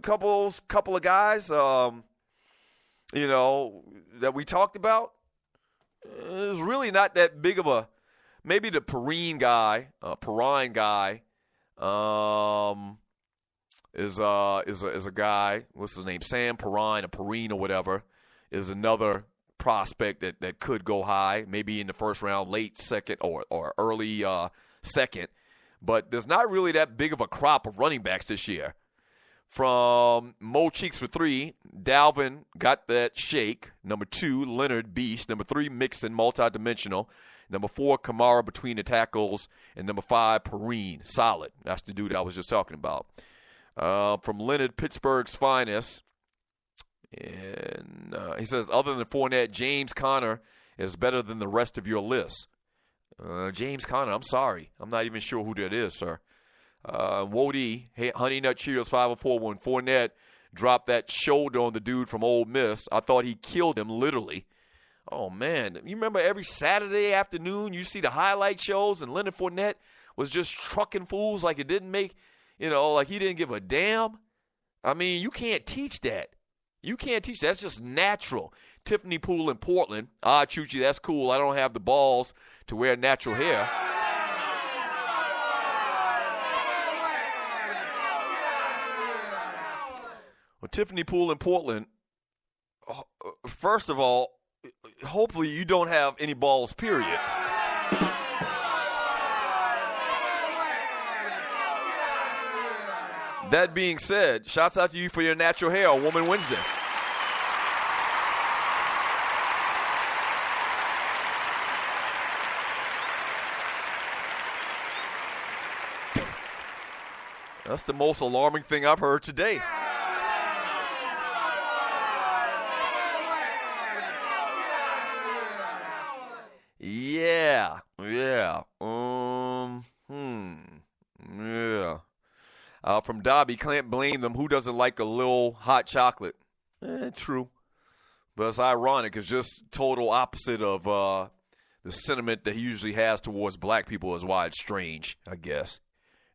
couple of guys, that we talked about. It's really not that big of a. Maybe the Perrine guy, is a guy. What's his name? Sam Perrine or Perrine or whatever is another prospect that could go high, maybe in the first round, late second or early second. But there's not really that big of a crop of running backs this year. From Mo Cheeks for 3, Dalvin got that shake. Number 2, Leonard Beast. Number 3, Mixon, multidimensional. Number 4, Kamara between the tackles. And number 5, Perrine, solid. That's the dude I was just talking about. From Leonard, Pittsburgh's finest. And he says, other than Fournette, James Conner is better than the rest of your list. James Conner, I'm sorry. I'm not even sure who that is, sir. Wody, Honey Nut Cheerios 504, when Fournette dropped that shoulder on the dude from Ole Miss, I thought he killed him literally. Oh, man. You remember every Saturday afternoon you see the highlight shows and Leonard Fournette was just trucking fools like it didn't make, like he didn't give a damn? I mean, you can't teach that. You can't teach that. That's just natural. Tiffany Poole in Portland. Chuchi, that's cool. I don't have the balls to wear natural hair. Well, Tiffany Poole in Portland, first of all, hopefully you don't have any balls, period. That being said, shouts out to you for your natural hair on Woman Wednesday. That's the most alarming thing I've heard today. Yeah. From Dobby, can't blame them. Who doesn't like a little hot chocolate? True. But it's ironic. It's just total opposite of the sentiment that he usually has towards black people is why it's strange, I guess.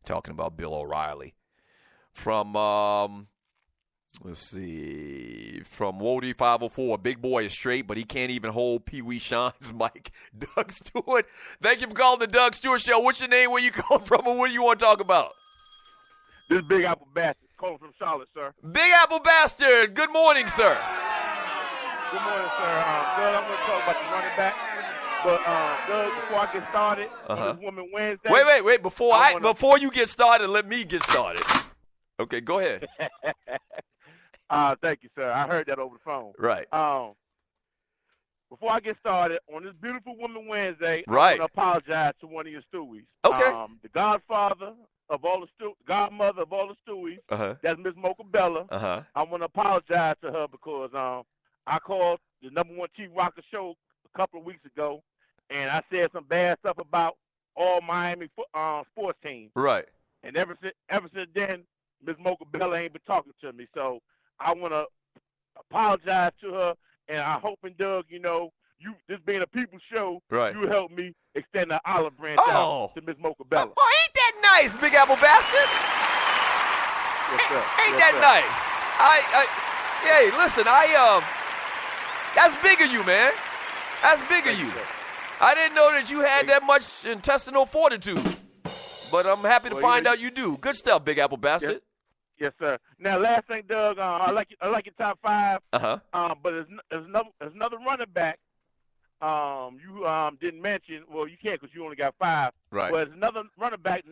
Talking about Bill O'Reilly. From, let's see, from Wody 504, big boy is straight, but he can't even hold Pee Wee Sean's mic. Doug Stewart, thank you for calling the Doug Stewart Show. What's your name, where you calling from, and what do you want to talk about? This is Big Apple Bastard calling from Charlotte, sir. Big Apple Bastard, good morning, sir. Good morning, sir. Doug, I'm going to talk about the running back. But, Doug, before I get started on this Woman Wednesday. Wait. Before you get started, let me get started. Okay, go ahead. Thank you, sir. I heard that over the phone. Right. Before I get started, on this beautiful Woman Wednesday, right. I want to apologize to one of your Stewies. Okay. The godmother of all the Stewies, that's Miss Mocha Bella. I want to apologize to her because I called the number one Chief Rocker show a couple of weeks ago, and I said some bad stuff about all Miami sports teams. Right. And ever since then, Ms. Mocha Bella ain't been talking to me. So I want to apologize to her, and I hope, and Doug, this being a people's show, right. you help me extend the olive branch out to Ms. Mocha Bella. Oh, ain't that nice, Big Apple Bastard? Yes, sir. Ain't that nice? Hey, listen, that's big of you, man. That's big of you. I didn't know that you had that much intestinal fortitude, but I'm happy to find out you do. Good stuff, Big Apple Bastard. Yes, sir. Now, last thing, Doug, I like your top five. But there's another running back. You didn't mention. Well, you can't because you only got 5. Right. But there's another running back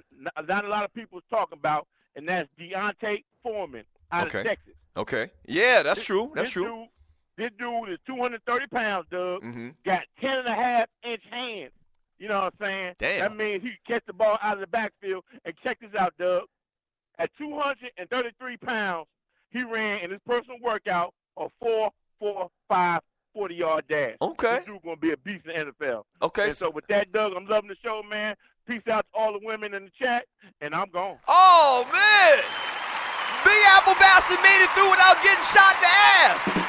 not a lot of people is talking about, and that's Deontay Foreman out of Texas. Okay. Yeah, that's true. That's true. This dude is 230 pounds, Doug. Mm-hmm. Got 10.5-inch hands. You know what I'm saying? Damn. That means he can catch the ball out of the backfield. And check this out, Doug. At 233 pounds, he ran in his personal workout a 4.45 40-yard dash. Okay. This dude's going to be a beast in the NFL. Okay. And so with that, Doug, I'm loving the show, man. Peace out to all the women in the chat, and I'm gone. Oh, man. Big Apple Bastard made it through without getting shot in the ass.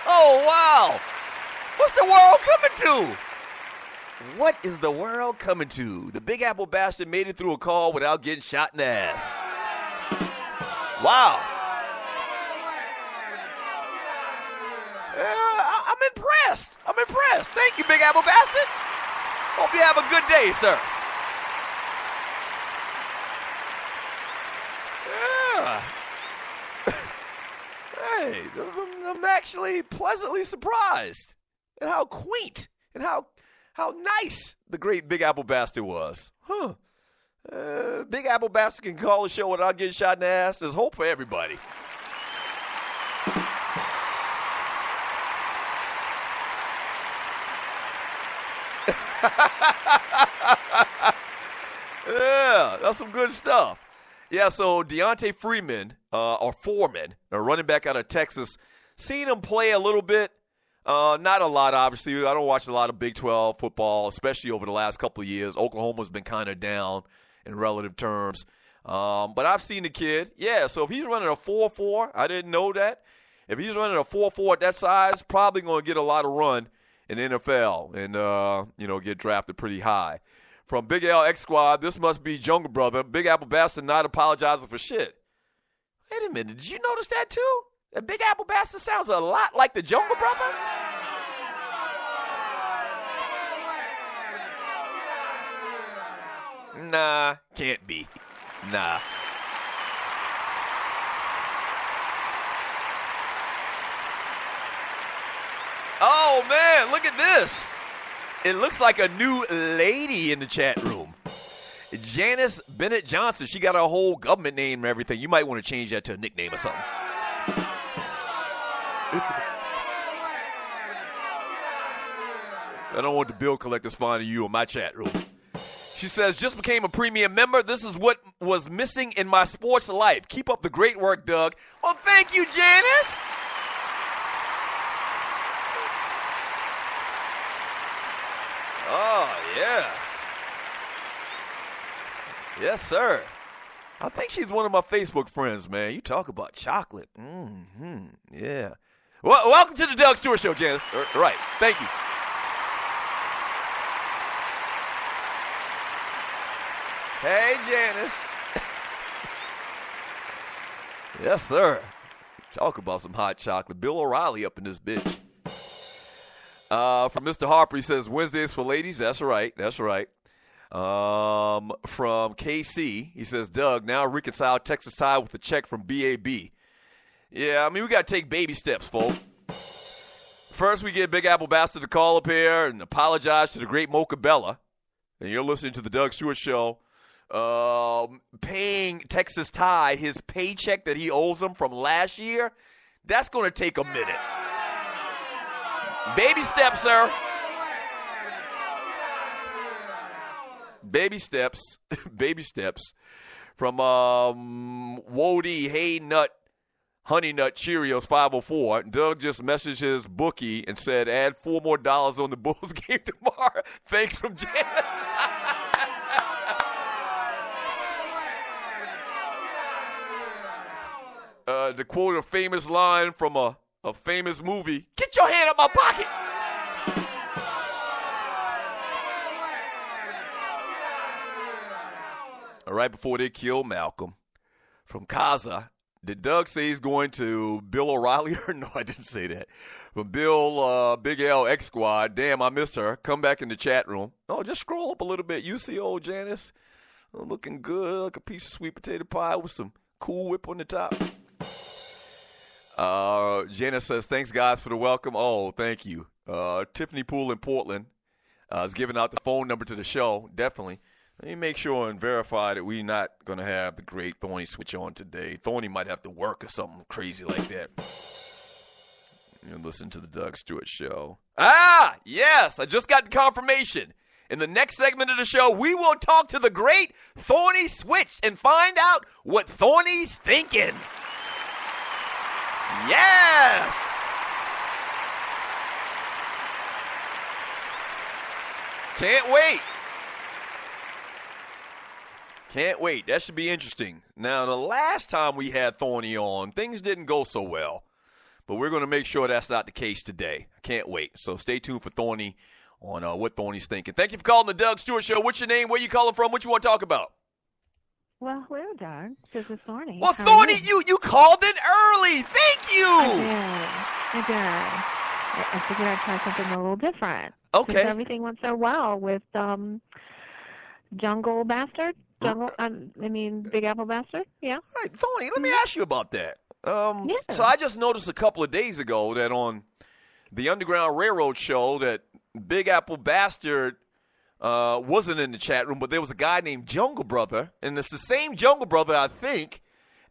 Oh, wow. What's the world coming to? What is the world coming to? The Big Apple Bastard made it through a call without getting shot in the ass. Wow. I'm impressed. Thank you, Big Apple Bastard. Hope you have a good day, sir. Yeah. Hey, I'm actually pleasantly surprised at how quaint and how nice the great Big Apple Bastard was. Huh. Big Apple Bastard can call the show without getting shot in the ass. There's hope for everybody. Yeah, that's some good stuff. Yeah, so Deontay Foreman, running back out of Texas, seen him play a little bit. Not a lot, obviously. I don't watch a lot of Big 12 football, especially over the last couple of years. Oklahoma's been kind of down in relative terms. But I've seen the kid. Yeah, so if he's running a 4.4, I didn't know that. If he's running a 4.4 at that size, probably going to get a lot of run in the NFL and, get drafted pretty high. From Big L X Squad, this must be Jungle Brother. Big Apple Bastard not apologizing for shit. Wait a minute, did you notice that too? That Big Apple Bastard sounds a lot like the Jungle Brother? Nah, can't be. Nah. Oh, man, look at this. It looks like a new lady in the chat room. Janice Bennett Johnson. She got a whole government name and everything. You might want to change that to a nickname or something. I don't want the bill collectors finding you in my chat room. She says, just became a premium member. This is what was missing in my sports life. Keep up the great work, Doug. Well, thank you, Janice. Oh, yeah. Yes, sir. I think she's one of my Facebook friends, man. You talk about chocolate. Yeah. Well, welcome to the Doug Stewart Show, Janice. Right. Thank you. Hey, Janice. Yes, sir. Talk about some hot chocolate. Bill O'Reilly up in this bitch. From Mr. Harper, he says, Wednesdays for ladies. That's right. From KC, he says, Doug, now reconcile Texas tie with a check from BAB. Yeah, I mean, we got to take baby steps, folks. First, we get Big Apple Bastard to call up here and apologize to the great Mocha Bella. And you're listening to the Doug Stewart Show. Paying Texas tie his paycheck that he owes him from last year. That's going to take a minute. Baby steps, sir. Baby steps. Baby steps. From Wody, Hey Nut, Honey Nut, Cheerios 504. Doug just messaged his bookie and said, add $4 more on the Bulls game tomorrow. Thanks from Janice. To quote a famous line from a famous movie, get your hand out my pocket. Right before they killed Malcolm, from Kaza, did Doug say he's going to Bill O'Reilly or no? I didn't say that. From Bill, Big L X Squad, damn, I missed her. Come back in the chat room. Oh, just scroll up a little bit. You see old Janice looking good, like a piece of sweet potato pie with some Cool Whip on the top. Janice says, thanks, guys, for the welcome. Oh, thank you. Tiffany Poole in Portland is giving out the phone number to the show. Definitely. Let me make sure and verify that we're not going to have the great Thorny switch on today. Thorny might have to work or something crazy like that. You listen to the Doug Stewart Show. Ah, yes, I just got the confirmation. In the next segment of the show, we will talk to the great Thorny Switch and find out what Thorny's thinking. Yes! Can't wait. Can't wait. That should be interesting. Now, the last time we had Thorny on, things didn't go so well. But we're going to make sure that's not the case today. I can't wait. So stay tuned for Thorny on what Thorny's thinking. Thank you for calling the Doug Stewart Show. What's your name? Where you calling from? What you want to talk about? Well, hello, Doug. This is Thorny. Well, Thorny, you called in early. Thank you. I did. I figured I'd try something a little different. Okay. Since everything went so well with Jungle Bastard. Big Apple Bastard. Yeah. All right, Thorny, let me ask you about that. So I just noticed a couple of days ago that on the Underground Railroad show that Big Apple Bastard wasn't in the chat room, but there was a guy named Jungle Brother, and it's the same Jungle Brother, I think,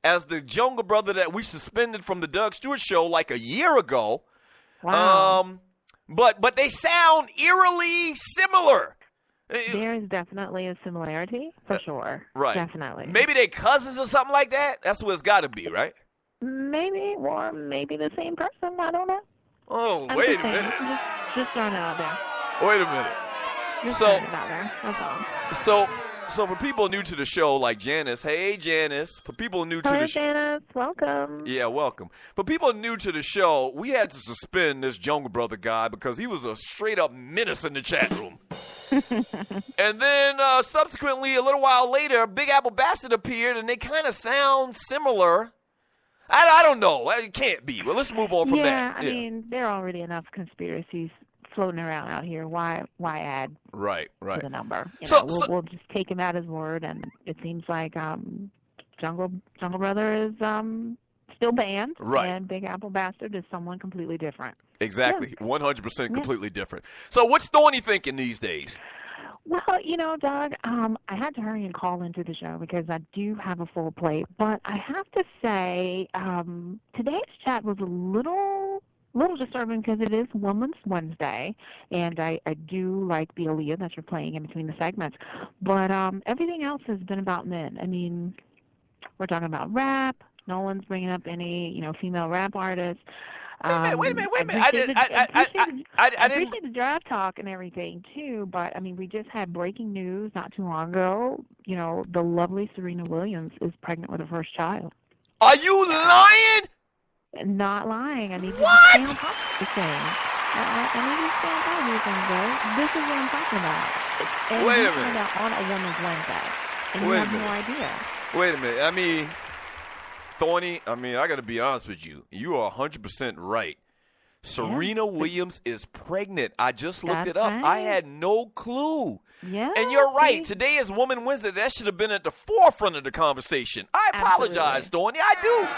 as the Jungle Brother that we suspended from the Doug Stewart Show like a year ago. Wow. But they sound eerily similar. There is definitely a similarity, for sure. Right. Definitely. Maybe they cousins or something like that? That's what it's got to be, right? Maybe, or maybe the same person. I don't know. Oh, wait a minute. Just throwing it out there. Wait a minute. Just throwing it out there. That's all. So for people new to the show, like Janice, hey, Janice. For people new to Hello, the show. Janice. Welcome. Yeah, welcome. For people new to the show, we had to suspend this Jungle Brother guy because he was a straight-up menace in the chat room. And then subsequently, a little while later, Big Apple Bastard appeared, and they kind of sound similar. I don't know. It can't be. Well, let's move on from that. I mean, there are already enough conspiracies floating around out here. Why add to the number? We'll just take him at his word, and it seems like Jungle Brother is still banned, and Big Apple Bastard is someone completely different. Exactly, 100% completely different. So what's Thorny thinking these days? Well, Doug, I had to hurry and call into the show because I do have a full plate. But I have to say, today's chat was a little disturbing because it is Women's Wednesday, and I do like the Aaliyah that you're playing in between the segments. But everything else has been about men. I mean, we're talking about rap. No one's bringing up any, female rap artists. Wait a minute. I appreciate the draft talk and everything, too, but, I mean, we just had breaking news not too long ago. The lovely Serena Williams is pregnant with her first child. Are you lying? Not lying. I need to what? stay on top of these things. I need to stay on top of these things, though. This is what I'm talking about. And wait a minute. On a Women's Wednesday. And you have no idea. Wait a minute. I mean, Thorny, I got to be honest with you. You are 100% right. Serena Williams is pregnant. I just looked it up. Right. I had no clue. Yeah. And you're right. Today is Women's Wednesday. That should have been at the forefront of the conversation. I apologize, Thorny. I do.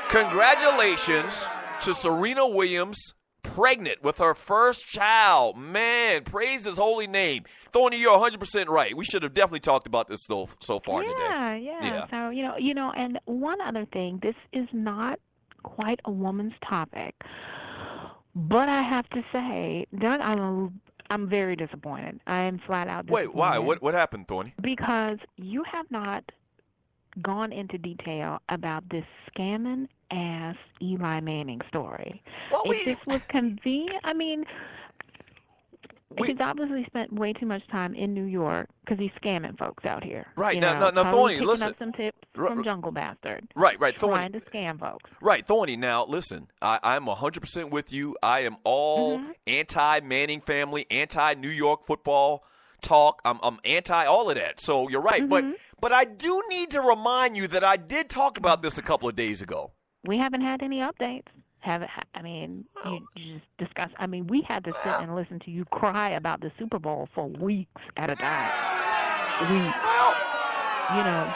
Congratulations to Serena Williams, pregnant with her first child. Man, praise his holy name. Thorny, you're 100% right. We should have definitely talked about this so far today. Yeah. So, and one other thing, this is not quite a woman's topic, but I have to say, Doug, I'm very disappointed. I am flat out disappointed. Wait, why? What happened, Thorny? Because you have not gone into detail about this scamming ass Eli Manning story. Well, if this was convenient, I mean, he's obviously spent way too much time in New York because he's scamming folks out here. Right. Now, Thorny, listen. Up some tips from Jungle Bastard. Right, Thorny. Trying to scam folks. Right, Thorny. Now, listen, I'm 100% with you. I am all anti-Manning family, anti-New York football talk. I'm anti all of that. So you're right. But I do need to remind you that I did talk about this a couple of days ago. We haven't had any updates. You just discuss. I mean, we had to sit and listen to you cry about the Super Bowl for weeks at a time.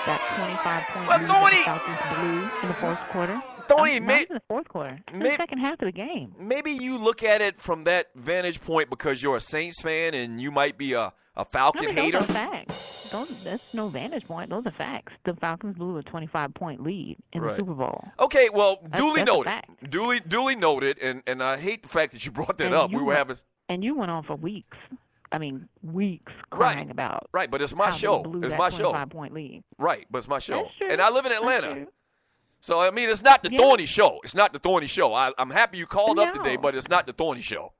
That 25-point lead that the Falcons blew in the fourth quarter. Thorny, not in the fourth quarter. In the second half of the game. Maybe you look at it from that vantage point because you're a Saints fan and you might be a Falcon hater. Those are facts. That's no vantage point. Those are facts. The Falcons blew a 25-point lead in the Super Bowl. Okay, well, duly noted. Duly noted, and I hate the fact that you brought that up. And you went on for weeks. I mean, weeks crying about. Right, but it's my show. It's my show. 25-point lead. Right, but it's my show. That's true. And I live in Atlanta. So, I mean, it's not the Thorny show. It's not the Thorny show. I'm happy you called up today, but it's not the Thorny show.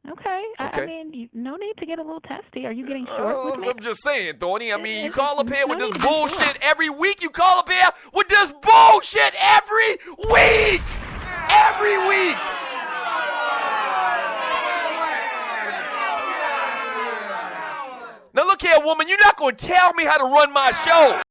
Okay. I mean, no need to get a little testy. Are you getting short with me? I'm just saying, Thorny. I mean, you call up here with this bullshit every week. You call up here with this bullshit every week. Every week. Now look here, woman, you're not going to tell me how to run my show.